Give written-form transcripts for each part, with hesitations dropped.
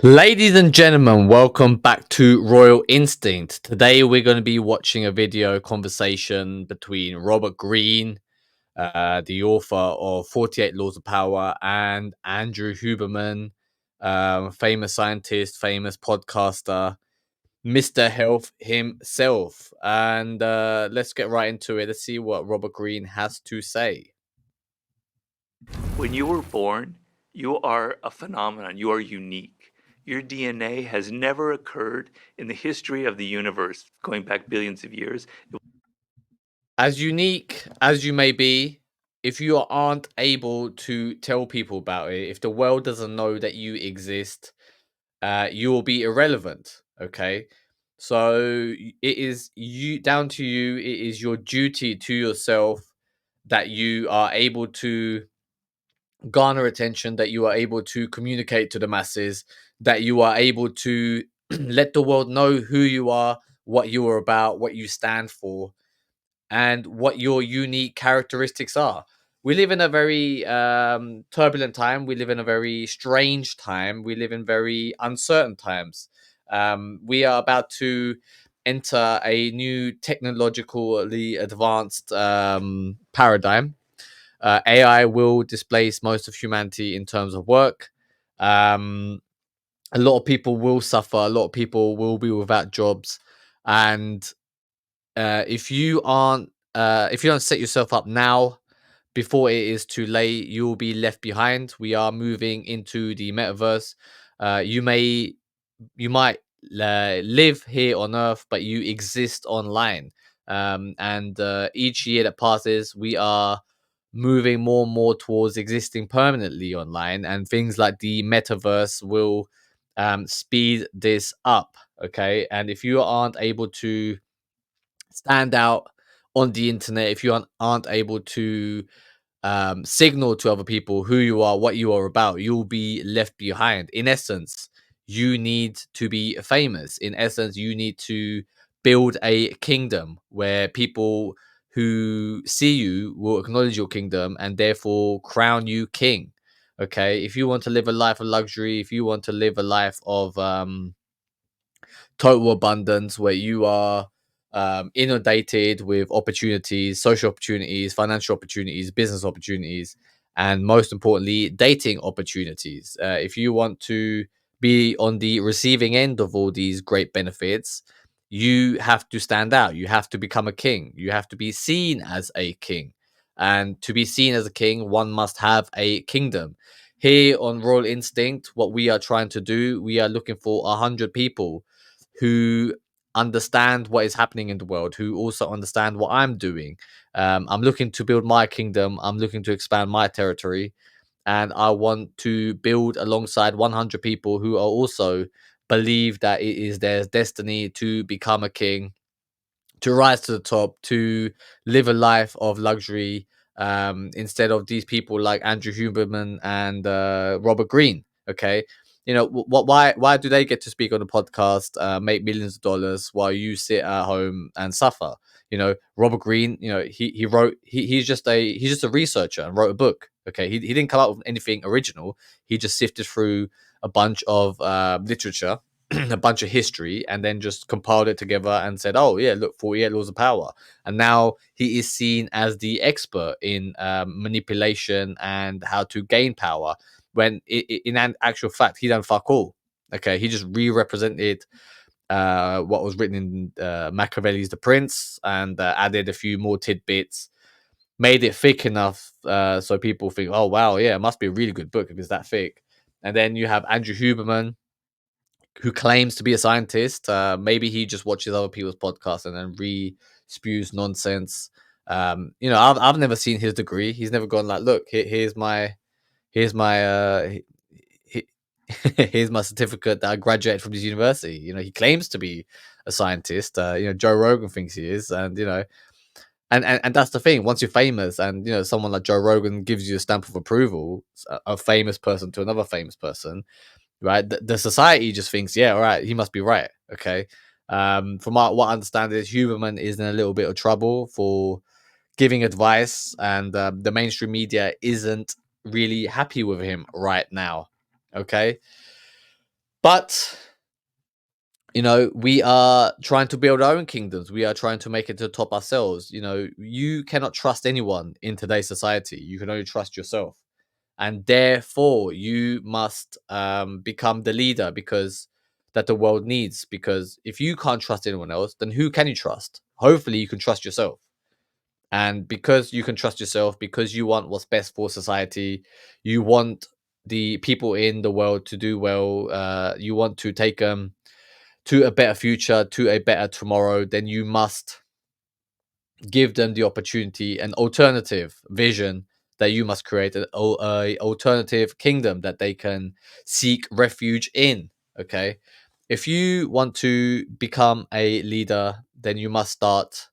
Ladies and gentlemen, welcome back to Royal Instinct. Today we're going to be watching a video conversation between Robert Greene, the author of 48 Laws of Power, and Andrew Huberman, famous scientist, famous podcaster, Mr. Health himself. And let's get right into it. Let's see what Robert Greene has to say. When you were born, you are a phenomenon. You are unique. Your DNA has never occurred in the history of the universe, going back billions of years. As unique as you may be, if you aren't able to tell people about it, if the world doesn't know that you exist, you will be irrelevant. Okay, so it is you down to you. It is your duty to yourself that you are able to garner attention, that you are able to communicate to the masses, that you are able to let the world know who you are, what you are about, what you stand for, and what your unique characteristics are. We live in a very turbulent time. We live in a very strange time. We live in very uncertain times. We are about to enter a new technologically advanced paradigm. AI will displace most of humanity in terms of work. Um, a lot of people will suffer. A lot of people will be without jobs, and if you don't set yourself up now before it is too late, you will be left behind. We are moving into the metaverse. You might live here on Earth, but you exist online. And each year that passes, we are moving more and more towards existing permanently online, and things like the metaverse will speed this up. Okay, and if you aren't able to stand out on the internet, if you aren't able to signal to other people who you are, what you are about, you'll be left behind. In essence, you need to be famous. In essence, you need to build a kingdom where people who see you will acknowledge your kingdom and therefore crown you king. Okay, if you want to live a life of luxury, if you want to live a life of total abundance where you are inundated with opportunities, social opportunities, financial opportunities, business opportunities, and most importantly, dating opportunities. If you want to be on the receiving end of all these great benefits, you have to stand out. You have to become a king. You have to be seen as a king. And to be seen as a king, one must have a kingdom. Here on Royal Instinct, what we are trying to do, we are looking for 100 people who understand what is happening in the world, who also understand what I'm doing. I'm looking to build my kingdom. I'm looking to expand my territory. And I want to build alongside 100 people who are also believe that it is their destiny to become a king, to rise to the top, to live a life of luxury, instead of these people like Andrew Huberman and Robert Greene. Okay, why do they get to speak on the podcast, make millions of dollars while you sit at home and suffer? Robert Greene, he's just a researcher and wrote a book. Okay, he didn't come up with anything original. He just sifted through a bunch of literature, a bunch of history, and then just compiled it together and said, "Oh yeah, look, 48 laws of power." And now he is seen as the expert in manipulation and how to gain power. When in an actual fact, he done fuck all. Okay, he just re-represented what was written in Machiavelli's The Prince, and added a few more tidbits, made it thick enough so people think, "Oh wow, yeah, it must be a really good book if it's that thick." And then you have Andrew Huberman, who claims to be a scientist. Maybe he just watches other people's podcasts and then spews nonsense. I've never seen his degree. He's never gone like, look, here's my here's my certificate that I graduated from this university. He claims to be a scientist. Joe Rogan thinks he is, and and that's the thing. Once you're famous, and someone like Joe Rogan gives you a stamp of approval, a famous person to another famous person, right? The society just thinks, yeah, all right, he must be right. Okay. From what I understand is Huberman is in a little bit of trouble for giving advice, and the mainstream media isn't really happy with him right now. Okay. But we are trying to build our own kingdoms. We are trying to make it to the top ourselves. You cannot trust anyone in today's society. You can only trust yourself, and therefore you must become the leader because that the world needs. Because if you can't trust anyone else, then who can you trust? Hopefully, you can trust yourself. And because you can trust yourself, because you want what's best for society, you want the people in the world to do well. You want to take them to a better future, to a better tomorrow, then you must give them the opportunity, an alternative vision that you must create, an alternative kingdom that they can seek refuge in. Okay. If you want to become a leader, then you must start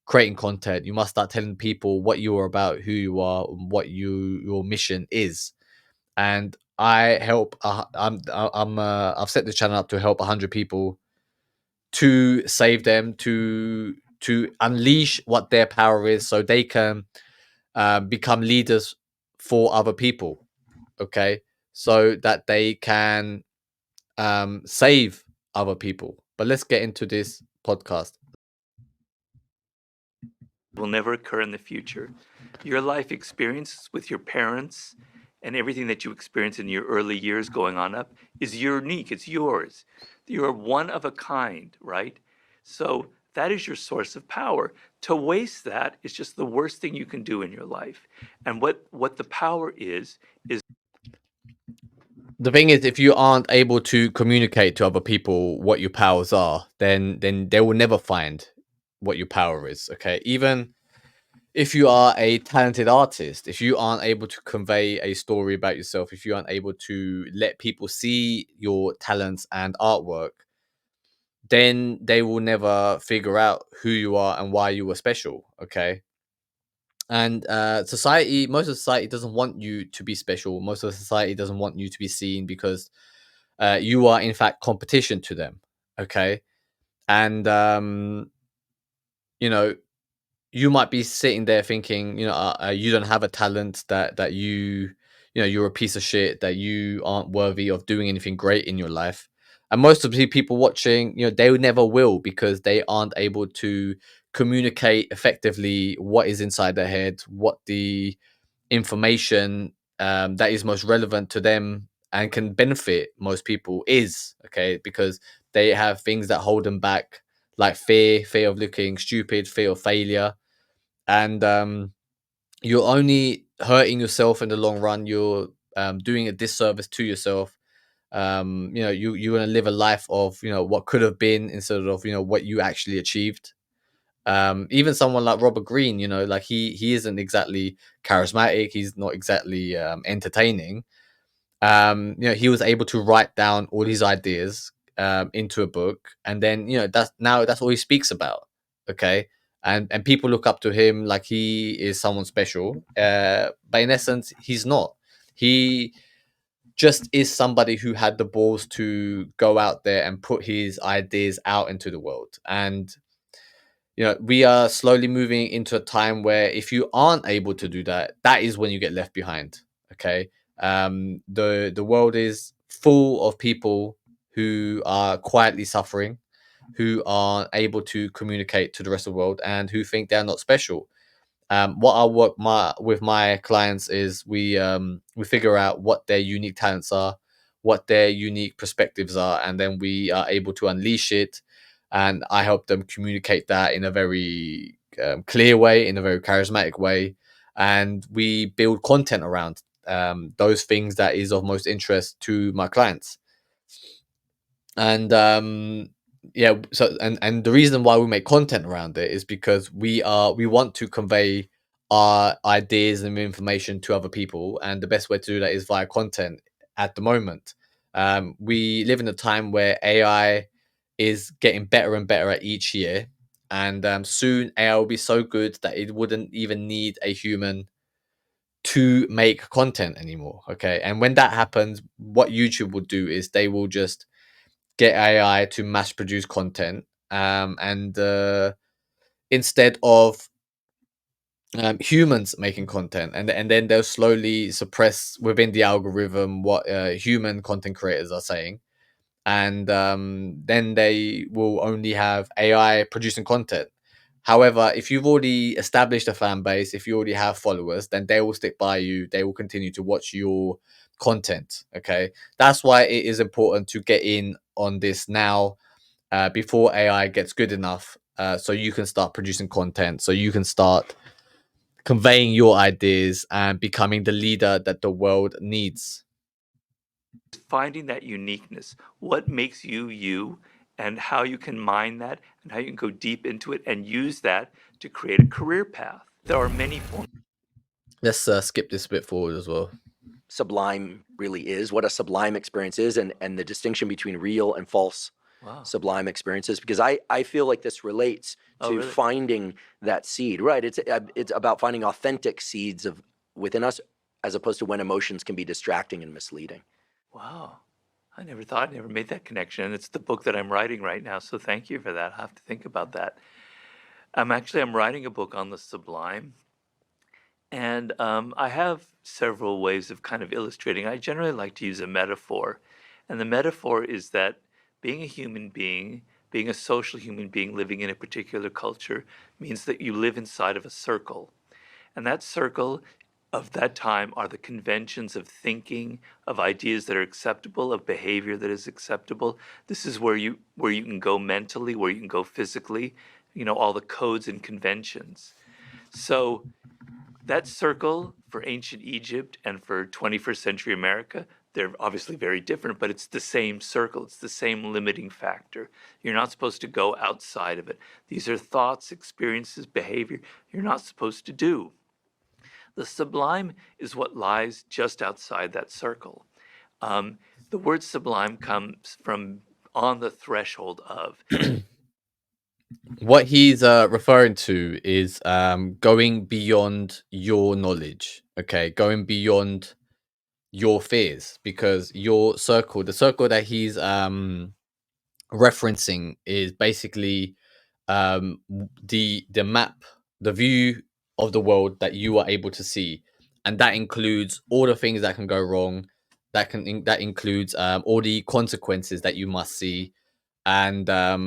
creating content. You must start telling people what you are about, who you are, what your mission is. And I help. I've set the channel up to help 100 people to save them, to unleash what their power is, so they can become leaders for other people. Okay, so that they can save other people. But let's get into this podcast. Will never occur in the future. Your life experiences with your parents and everything that you experience in your early years going on up is unique. It's yours. You're one of a kind, right? So that is your source of power. To waste that is just the worst thing you can do in your life. And what the power is The thing is, if you aren't able to communicate to other people what your powers are, then they will never find what your power is. Okay, even if you are a talented artist, if you aren't able to convey a story about yourself, if you aren't able to let people see your talents and artwork, then they will never figure out who you are and why you were special. Okay. And most of society doesn't want you to be special. Most of society doesn't want you to be seen because you are, in fact, competition to them. Okay. And, you know, you might be sitting there thinking, you don't have a talent, that you're a piece of shit, that you aren't worthy of doing anything great in your life. And most of the people watching, they never will, because they aren't able to communicate effectively what is inside their head, what the information that is most relevant to them and can benefit most people is. Okay, because they have things that hold them back, like fear of looking stupid, fear of failure. And you're only hurting yourself in the long run. You're doing a disservice to yourself. You're going to live a life of what could have been, instead of what you actually achieved. Even someone like Robert Greene, like he isn't exactly charismatic, he's not exactly entertaining. He was able to write down all his ideas into a book, and then that's all he speaks about. Okay. And people look up to him like he is someone special, but in essence he's not. He just is somebody who had the balls to go out there and put his ideas out into the world. And we are slowly moving into a time where if you aren't able to do that, that is when you get left behind. Okay. The world is full of people who are quietly suffering, who aren't able to communicate to the rest of the world, and who think they're not special. What I work with my clients is we figure out what their unique talents are, what their unique perspectives are, and then we are able to unleash it. And I help them communicate that in a very clear way, in a very charismatic way, and we build content around those things that is of most interest to my clients. And yeah, so and the reason why we make content around it is because we want to convey our ideas and information to other people, and the best way to do that is via content. At the moment, we live in a time where AI is getting better and better at each year, and soon AI will be so good that it wouldn't even need a human to make content anymore. Okay, and when that happens, what YouTube will do is they will just get AI to mass produce content, and instead of humans making content, and then they'll slowly suppress within the algorithm what human content creators are saying, and then they will only have AI producing content. However, if you've already established a fan base, if you already have followers, then they will stick by you. They will continue to watch your content. Okay, that's why it is important to get in on this now, before AI gets good enough, so you can start producing content, so you can start conveying your ideas and becoming the leader that the world needs. Finding that uniqueness, what makes you you, and how you can mine that, and how you can go deep into it and use that to create a career path. There are many forms. Let's skip this bit forward as well. Sublime really is, what a sublime experience is, and the distinction between real and false Wow. sublime experiences, because I feel like this relates to really? finding that seed, right? It's about finding authentic seeds of within us, as opposed to when emotions can be distracting and misleading. Wow. I never made that connection. It's the book that I'm writing right now, so thank you for that. I have to think about that. I'm writing a book on the sublime, and I have several ways of kind of illustrating. I generally like to use a metaphor, and the metaphor is that being a human being, being a social human being living in a particular culture, means that you live inside of a circle. And that circle of that time are the conventions of thinking, of ideas that are acceptable, of behavior that is acceptable. This is where you can go mentally, where you can go physically, all the codes and conventions. So that circle for ancient Egypt and for 21st century America, they're obviously very different, but it's the same circle. It's the same limiting factor. You're not supposed to go outside of it. These are thoughts, experiences, behavior you're not supposed to do. The sublime is what lies just outside that circle. The word sublime comes from on the threshold of. What he's referring to is going beyond your knowledge. Okay, going beyond your fears, because your circle, the circle that he's referencing, is basically the map, the view of the world that you are able to see, and that includes all the things that can go wrong. That includes all the consequences that you must see, and a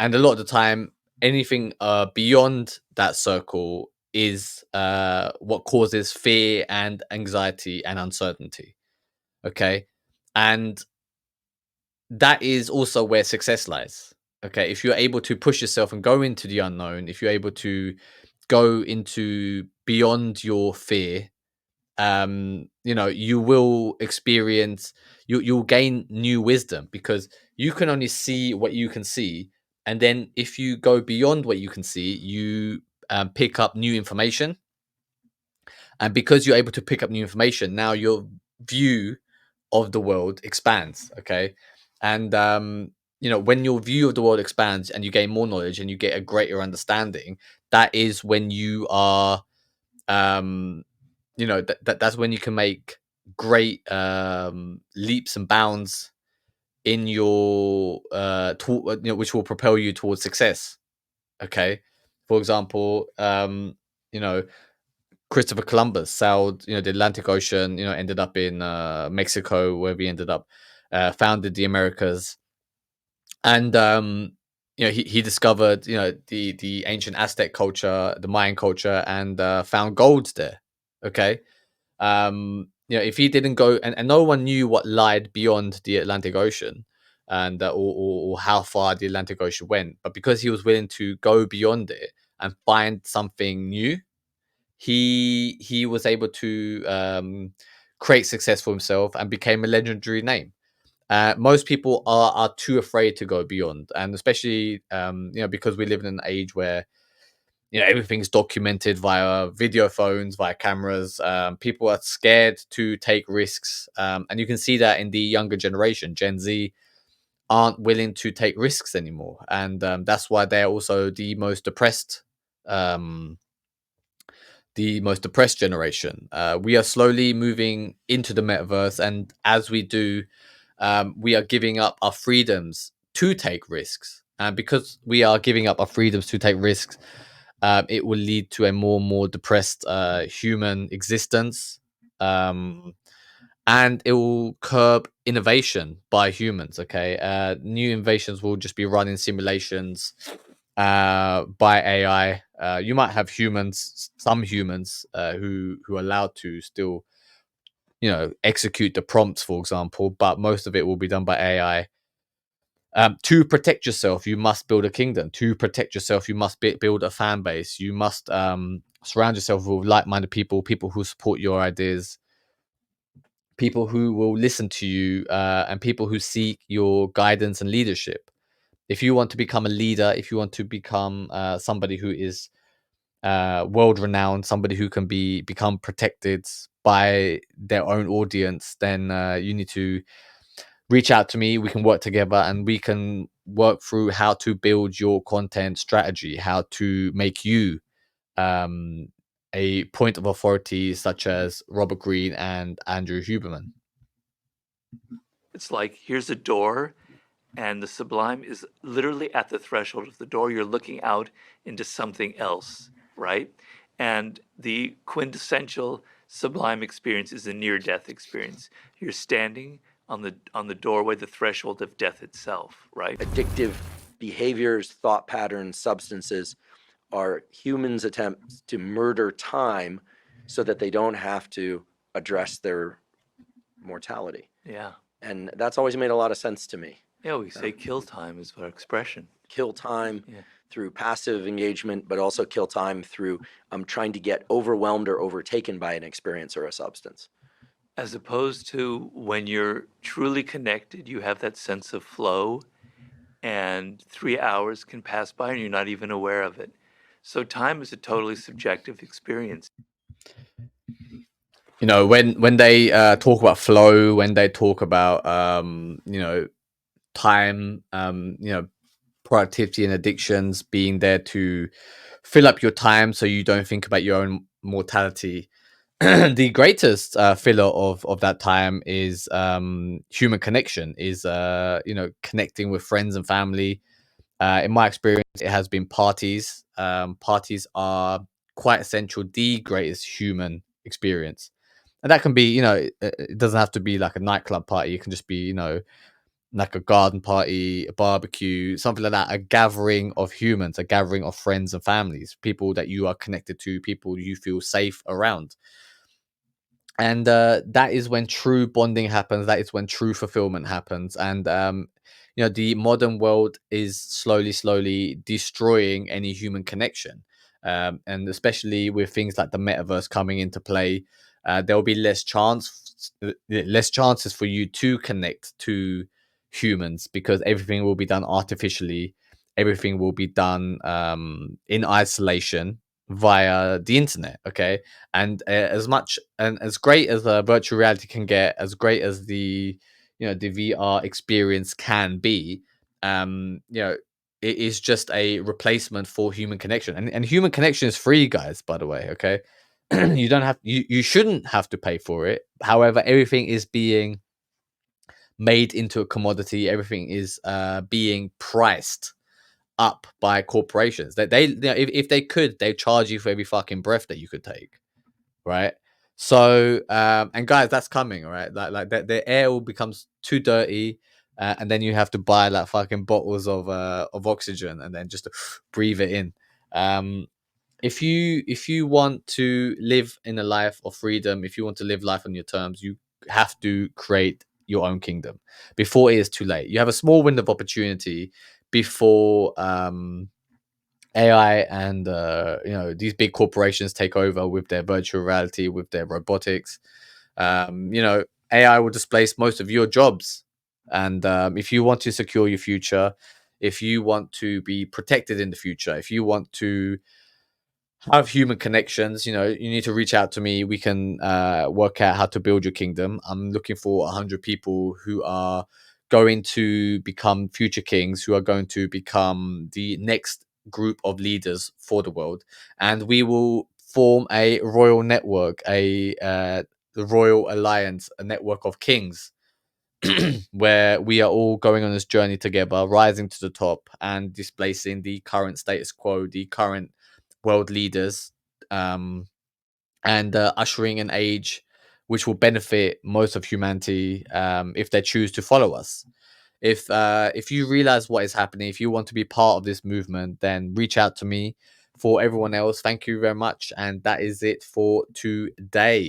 lot of the time, anything beyond that circle is what causes fear and anxiety and uncertainty. Okay, and that is also where success lies. Okay, if you're able to push yourself and go into the unknown, if you're able to go into beyond your fear, you will experience, you'll gain new wisdom, because you can only see what you can see, and then if you go beyond what you can see, you pick up new information, and because you're able to pick up new information, now your view of the world expands. Okay, and when your view of the world expands and you gain more knowledge and you get a greater understanding, that is when you are that's when you can make great leaps and bounds in your which will propel you towards success. Okay, for example, you know Christopher Columbus sailed, the Atlantic Ocean, ended up in Mexico, where he ended up, founded the Americas, and he discovered, the ancient Aztec culture, the Mayan culture, and found gold there. Okay, if he didn't go, and no one knew what lied beyond the Atlantic Ocean, and or how far the Atlantic Ocean went, but because he was willing to go beyond it and find something new, he was able to create success for himself and became a legendary name. Most people are too afraid to go beyond, and especially because we live in an age where everything's documented via video phones, via cameras. People are scared to take risks, and you can see that in the younger generation, Gen Z, aren't willing to take risks anymore, and that's why they're also the most depressed generation. We are slowly moving into the metaverse, and as we do, we are giving up our freedoms to take risks. And because we are giving up our freedoms to take risks, it will lead to a more and more depressed human existence. Um, and it will curb innovation by humans. Okay, new innovations will just be run in simulations by AI. You might have humans, some humans, who are allowed to still, execute the prompts, for example, but most of it will be done by AI. To protect yourself, you must build a kingdom. To protect yourself, you must build a fan base. You must surround yourself with like-minded people, people who support your ideas, people who will listen to you, and people who seek your guidance and leadership. If you want to become a leader, if you want to become somebody who is world renowned, somebody who can become protected by their own audience, then you need to reach out to me. We can work together and we can work through how to build your content strategy, how to make you um, a point of authority, such as Robert Greene and Andrew Huberman. It's like, here's a door, and the sublime is literally at the threshold of the door. You're looking out into something else, right? And the quintessential sublime experience is a near-death experience. You're standing on the doorway, the threshold of death itself, right? Addictive behaviors, thought patterns, substances are humans' attempts to murder time so that they don't have to address their mortality. Yeah. And that's always made a lot of sense to me. Yeah, we say kill time is our expression. Kill time Yeah. through passive engagement, but also kill time through trying to get overwhelmed or overtaken by an experience or a substance. As opposed to when you're truly connected, you have that sense of flow, and 3 hours can pass by and you're not even aware of it. So time is a totally subjective experience. When they talk about flow, when they talk about time, productivity and addictions being there to fill up your time so you don't think about your own mortality. The greatest filler of that time is human connection, is connecting with friends and family. In my experience, it has been parties. Parties are quite essential, the greatest human experience. And that can be, it doesn't have to be like a nightclub party. It can just be, like a garden party, a barbecue, something like that. A gathering of humans, a gathering of friends and families, people that you are connected to, people you feel safe around. And that is when true bonding happens. That is when true fulfillment happens. And the modern world is slowly destroying any human connection. And especially with things like the metaverse coming into play, there will be less chances for you to connect to humans, because everything will be done artificially. Everything will be done in isolation via the internet. Okay, and as much and as great as virtual reality can get, as great as the VR experience can be, it is just a replacement for human connection, and human connection is free, guys, by the way. Okay, you shouldn't have to pay for it. However, everything is being made into a commodity. Everything is being priced up by corporations. That if they could, they charge you for every fucking breath that you could take, right? So and guys, that's coming, all right? Like the air will becomes too dirty, and then you have to buy like fucking bottles of oxygen and then just to breathe it in. If you want to live in a life of freedom, if you want to live life on your terms, you have to create your own kingdom before it is too late. You have a small window of opportunity before AI and these big corporations take over with their virtual reality, with their robotics. AI will displace most of your jobs, and if you want to secure your future, if you want to be protected in the future, if you want to have human connections, you need to reach out to me. We can work out how to build your kingdom. I'm looking for 100 people who are going to become future kings, who are going to become the next group of leaders for the world, and we will form a royal network, the royal alliance, a network of kings, where we are all going on this journey together, rising to the top and displacing the current status quo, the current world leaders, and ushering an age which will benefit most of humanity if they choose to follow us. If you realize what is happening, if you want to be part of this movement, then reach out to me. For everyone else, thank you very much, and that is it for today.